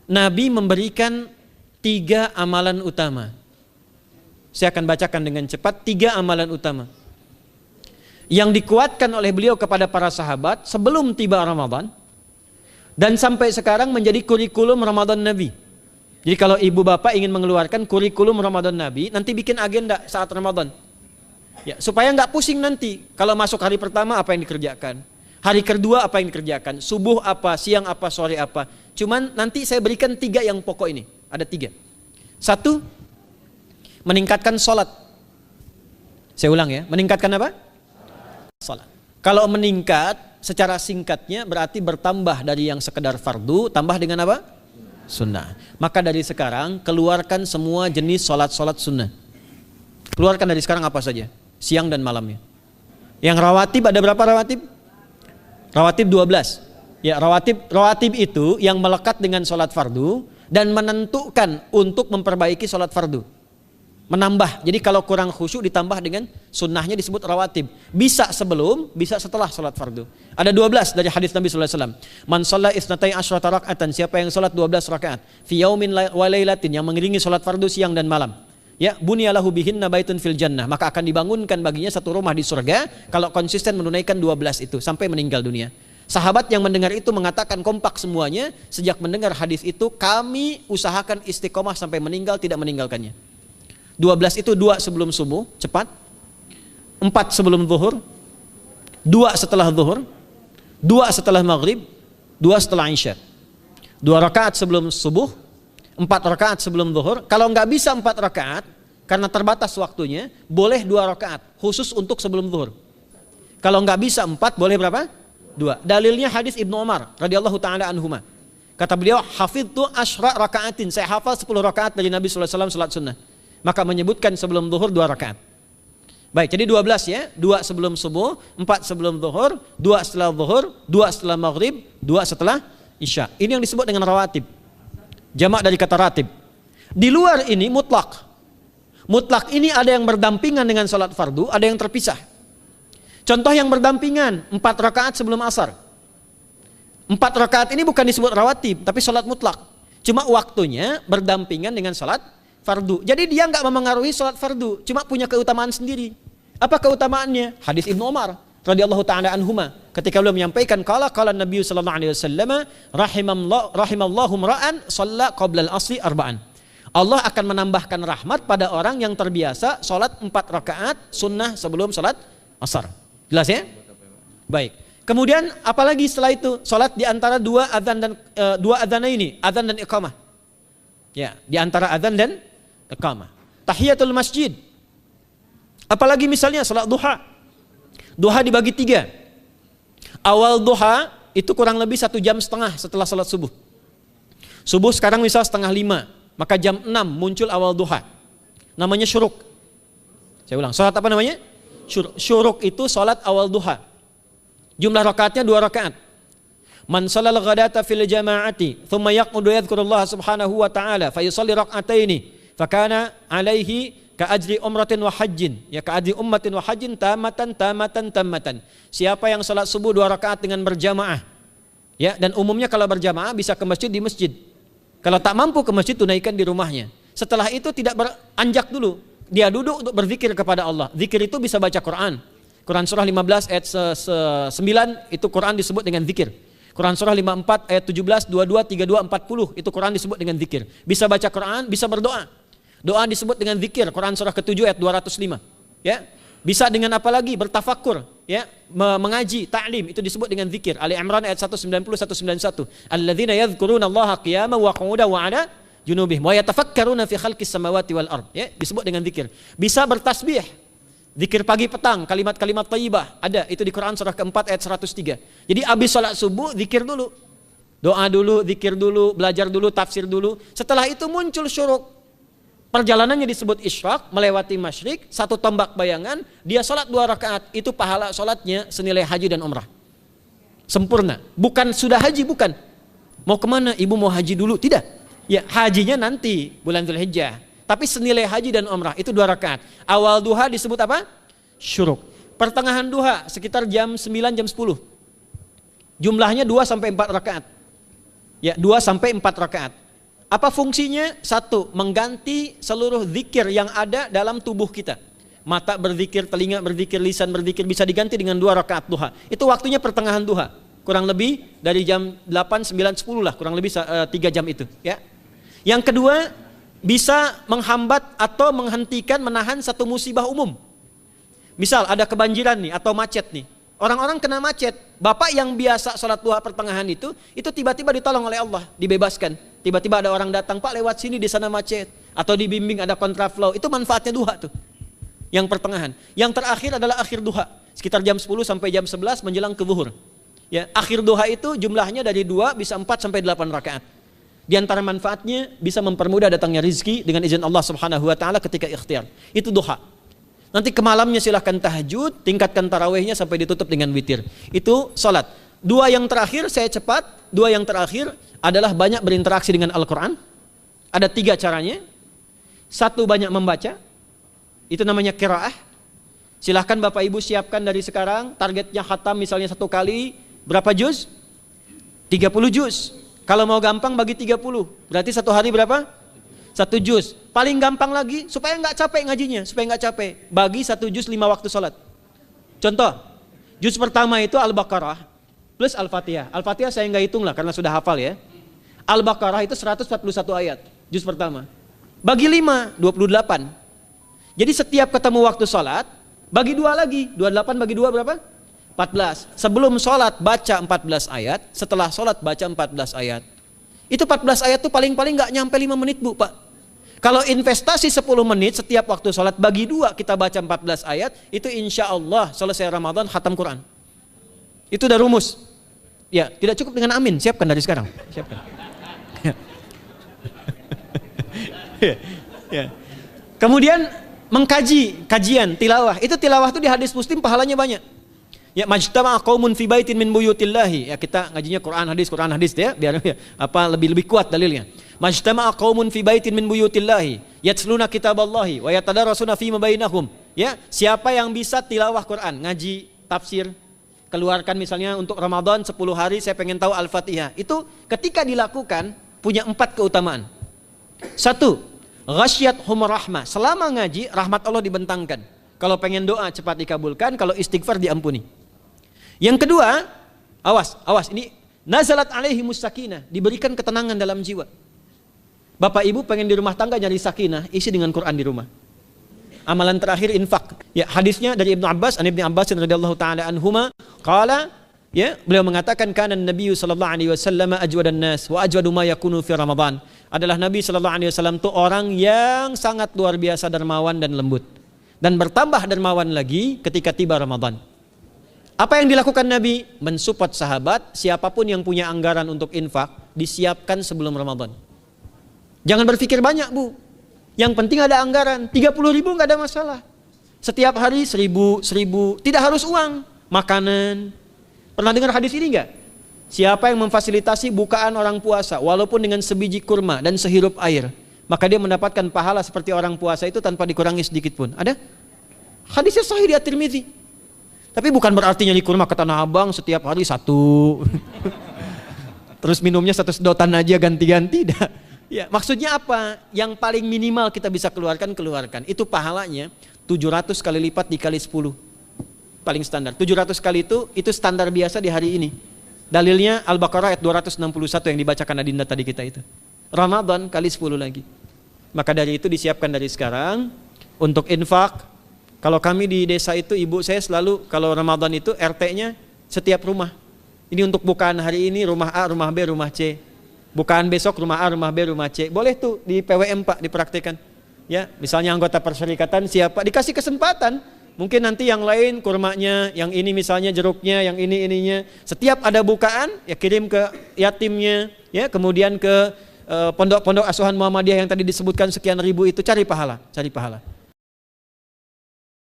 Nabi memberikan 3 amalan utama. Saya akan bacakan dengan cepat 3 amalan utama yang dikuatkan oleh beliau kepada para sahabat sebelum tiba Ramadan dan sampai sekarang menjadi kurikulum Ramadan Nabi. Jadi kalau ibu bapak ingin mengeluarkan kurikulum Ramadan Nabi, nanti bikin agenda saat Ramadan. Ya, supaya nggak pusing nanti. Kalau masuk hari pertama apa yang dikerjakan, hari kedua apa yang dikerjakan, subuh apa, siang apa, sore apa. Cuman nanti saya berikan 3 yang pokok ini. Ada 3. 1, meningkatkan sholat. Saya ulang ya, meningkatkan apa? Sholat. Kalau meningkat secara singkatnya berarti bertambah dari yang sekedar fardu, tambah dengan apa? Sunnah. Maka dari sekarang keluarkan semua jenis sholat-sholat sunnah. Keluarkan dari sekarang apa saja, siang dan malamnya. Yang rawatib ada berapa rawatib? Rawatib 12. Ya, rawatib itu yang melekat dengan sholat fardu dan menentukan untuk memperbaiki sholat fardu. Menambah, jadi kalau kurang khusyuk ditambah dengan sunnahnya disebut rawatib. Bisa sebelum, bisa setelah sholat fardu. Ada 12 dari hadis Nabi SAW. Man shalla isnatai asyrata rak'atan, siapa yang sholat 12 rakaat fi yaumin wa lailatin, yang mengiringi sholat fardu siang dan malam, ya, bunyalahu bihinna baitun fil jannah, maka akan dibangunkan baginya satu rumah di surga kalau konsisten menunaikan 12 itu sampai meninggal dunia. Sahabat yang mendengar itu mengatakan kompak semuanya, sejak mendengar hadis itu kami usahakan istiqomah sampai meninggal tidak meninggalkannya. 12 itu 2 sebelum subuh, cepat. 4 sebelum zuhur, 2 setelah zuhur, 2 setelah maghrib, 2 setelah isya. 2 rakaat sebelum subuh, 4 rakaat sebelum zuhur. Kalau nggak bisa 4 rakaat karena terbatas waktunya, boleh 2 rakaat khusus untuk sebelum zuhur. Kalau nggak bisa 4, boleh berapa? 2. Dalilnya hadis Ibnu Umar radhiyallahu taala anhuma. Kata beliau, hafidtu asyra rakaatin, saya hafal 10 rakaat dari Nabi sallallahu alaihi wasallam salat sunnah. Maka menyebutkan sebelum zuhur 2 rakaat. Baik, jadi 12 ya, 2 sebelum subuh, 4 sebelum zuhur, 2 setelah zuhur, 2 setelah maghrib, 2 setelah isya. Ini yang disebut dengan rawatib. Jamak dari kata ratib. Di luar ini mutlak. Mutlak ini ada yang berdampingan dengan salat fardu, ada yang terpisah. Contoh yang berdampingan, 4 rakaat sebelum asar. 4 rakaat ini bukan disebut rawatib, tapi salat mutlak. Cuma waktunya berdampingan dengan salat fardu. Jadi dia nggak memengaruhi salat fardu, cuma punya keutamaan sendiri. Apa keutamaannya? Hadis Ibnu Umar radhiyallahu taala anhuma, ketika beliau menyampaikan qala Nabi sallallahu alaihi wasallam rahimallahu ra'an shalla qabla al-asri arba'an. Allah akan menambahkan rahmat pada orang yang terbiasa salat 4 rakaat sunnah sebelum salat asar. Jelas ya? Baik. Kemudian apalagi setelah itu? Salat di antara 2 adzan dan 2 adzan ini, adzan dan iqamah. Ya, di antara adzan dan iqamah. Tahiyatul masjid. Apalagi misalnya salat duha. Duha dibagi 3. Awal duha itu kurang lebih 1,5 jam setelah salat subuh. Subuh sekarang misal 4:30, maka jam 6 muncul awal duha. Namanya syuruk. Saya ulang, salat apa namanya? Syuruk itu salat awal duha. Jumlah rakaatnya 2 rakaat. Man shallal ghadata fil jama'ati thumma yaqudu yadhkurullah subhanahu wa ta'ala fa yusalli rak'ataini fakana alaihi ka ajri umratin wa hajjin, ya ka ajri ummatin wa hajjin tamatan. Siapa yang salat subuh 2 rakaat dengan berjamaah, ya, dan umumnya kalau berjamaah bisa ke masjid di masjid. Kalau tak mampu ke masjid, tunaikan di rumahnya. Setelah itu tidak beranjak dulu, dia duduk untuk berzikir kepada Allah. Zikir itu bisa baca Quran. Quran surah 15 ayat 9 itu Quran disebut dengan zikir. Quran surah 54 ayat 17, 22, 32, 40 itu Quran disebut dengan zikir. Bisa baca Quran, bisa berdoa. Doa disebut dengan zikir. Quran surah ke-7 ayat 205. Ya. Bisa dengan apa lagi? Bertafakur, ya, mengaji, ta'lim, itu disebut dengan zikir. Ali Imran ayat 190 191. Alladzina yadhkurunallaha qiyaman wa qu'udan wa 'ala junubihim wa yatafakkaruna fi khalqis samawati wal ard, ya, disebut dengan zikir. Bisa bertasbih. Zikir pagi petang, kalimat-kalimat thayyibah, ada itu di Quran surah ke-4 ayat 103. Jadi habis salat subuh zikir dulu. Doa dulu, zikir dulu, belajar dulu, tafsir dulu. Setelah itu muncul syuruk. Perjalanannya disebut isyraq, melewati masyrik, 1 tombak bayangan, dia salat 2 rakaat, itu pahala salatnya senilai haji dan umrah. Sempurna. Bukan sudah haji, bukan. Mau kemana? Ibu mau haji dulu? Tidak. Ya, hajinya nanti bulan Dzulhijjah. Tapi senilai haji dan umrah itu 2 rakaat. Awal duha disebut apa? Syuruk. Pertengahan duha sekitar jam 9 jam 10. Jumlahnya 2 sampai 4 rakaat. Ya, 2 sampai 4 rakaat. Apa fungsinya? Satu, mengganti seluruh zikir yang ada dalam tubuh kita. Mata berzikir, telinga berzikir, lisan berzikir, bisa diganti dengan 2 rakaat duha. Itu waktunya pertengahan duha. Kurang lebih dari jam 8, 9, 10 lah, kurang lebih 3 jam itu. Ya. Yang kedua, bisa menghambat atau menghentikan, menahan satu musibah umum. Misal ada kebanjiran nih atau macet nih. Orang-orang kena macet. Bapak yang biasa sholat duha pertengahan itu tiba-tiba ditolong oleh Allah, dibebaskan. Tiba-tiba ada orang datang, Pak lewat sini di sana macet. Atau dibimbing ada kontraflow. Itu manfaatnya duha tuh. Yang pertengahan. Yang terakhir adalah akhir duha. Sekitar jam 10 sampai jam 11 menjelang ke zuhur. Ya, akhir duha itu jumlahnya dari 2 bisa 4 sampai 8 rakaat. Di antara manfaatnya bisa mempermudah datangnya rizki dengan izin Allah Subhanahu wa taala ketika ikhtiar. Itu duha. Nanti ke malamnya silahkan tahajud, tingkatkan tarawihnya sampai ditutup dengan witir. Itu salat. 2 yang terakhir saya cepat, 2 yang terakhir adalah banyak berinteraksi dengan Al-Qur'an. Ada 3 caranya. 1, banyak membaca. Itu namanya qiraah. Silahkan Bapak Ibu siapkan dari sekarang, targetnya khatam misalnya 1 kali, berapa juz? 30 juz. Kalau mau gampang bagi 30, berarti 1 hari berapa? 1 juz. Paling gampang lagi, supaya nggak capek ngajinya, supaya nggak capek, bagi 1 juz 5 waktu sholat. Contoh, juz pertama itu Al-Baqarah plus Al-Fatihah. Al-Fatihah saya nggak hitung lah karena sudah hafal ya. Al-Baqarah itu 141 ayat, juz pertama. Bagi 5, 28. Jadi setiap ketemu waktu sholat, bagi 2 lagi, 28 bagi 2 berapa? 14. Sebelum sholat baca 14 ayat, setelah sholat baca 14 ayat. Itu 14 ayat tuh paling-paling nggak nyampe 5 menit Bu, Pak. Kalau investasi 10 menit setiap waktu sholat, bagi 2 kita baca 14 ayat, itu insya Allah selesai Ramadan khatam Quran. Itu udah rumus. Ya, tidak cukup dengan amin, siapkan dari sekarang. Siapkan. Ya. Kemudian mengkaji, kajian, tilawah. Itu tilawah itu di hadis Muslim pahalanya banyak. Ya, majtama'a qaumun fi baitin min buyutillahi. Ya, kita ngajinya Quran hadis ya, biar ya, lebih kuat dalilnya. Majtama'a qaumun fi baitin min buyutillahi yatluna kitaballahi wa yatadarasuna fima bainahum. Ya, siapa yang bisa tilawah Quran, ngaji, tafsir, keluarkan misalnya untuk Ramadan 10 hari saya pengen tahu Al-Fatihah. Itu ketika dilakukan punya 4 keutamaan. 1, ghasyiyatuhum rahmah. Selama ngaji rahmat Allah dibentangkan. Kalau pengen doa cepat dikabulkan, kalau istighfar diampuni. Yang kedua, awas ini nazalat alaihimus sakinah, diberikan ketenangan dalam jiwa. Bapak Ibu pengen di rumah tangga nyari sakinah, isi dengan Quran di rumah. Amalan terakhir infak. Ya, hadisnya dari Ibnu Abbas, Ibnu Abbas radhiyallahu taala anhuma, qala, ya, beliau mengatakan kana Nabi sallallahu alaihi wasallam ajwadan nas wa ajwadu ma yakunu fi Ramadan. Adalah Nabi sallallahu alaihi wasallam itu orang yang sangat luar biasa dermawan dan lembut. Dan bertambah dermawan lagi ketika tiba Ramadan. Apa yang dilakukan Nabi? Mensupport sahabat, siapapun yang punya anggaran untuk infak, disiapkan sebelum Ramadan. Jangan berpikir banyak Bu. Yang penting ada anggaran, 30.000 nggak ada masalah. Setiap hari 1.000, tidak harus uang, makanan. Pernah dengar hadis ini nggak? Siapa yang memfasilitasi bukaan orang puasa, walaupun dengan sebiji kurma dan sehirup air, maka dia mendapatkan pahala seperti orang puasa itu tanpa dikurangi sedikit pun. Ada? Hadisnya sahih di At-Tirmidzi. Tapi bukan berarti nyari kurma ke Tanah Abang setiap hari 1. Terus minumnya 1 sedotan aja ganti-ganti. Ya, maksudnya apa? Yang paling minimal kita bisa keluarkan. Itu pahalanya 700 kali lipat dikali 10. Paling standar. 700 kali itu standar biasa di hari ini. Dalilnya Al-Baqarah ayat 261 yang dibacakan Adinda tadi kita itu. Ramadan kali 10 lagi. Maka dari itu disiapkan dari sekarang untuk infak. Kalau kami di desa itu, ibu saya selalu kalau Ramadan itu RT-nya setiap rumah. Ini untuk bukaan hari ini rumah A, rumah B, rumah C. Bukaan besok rumah A, rumah B, rumah C. Boleh tuh di PWM Pak dipraktikkan. Ya, misalnya anggota perserikatan siapa dikasih kesempatan. Mungkin nanti yang lain kurmanya, yang ini misalnya jeruknya, yang ini ininya. Setiap ada bukaan ya kirim ke yatimnya, ya kemudian ke pondok-pondok asuhan Muhammadiyah yang tadi disebutkan sekian ribu itu, cari pahala.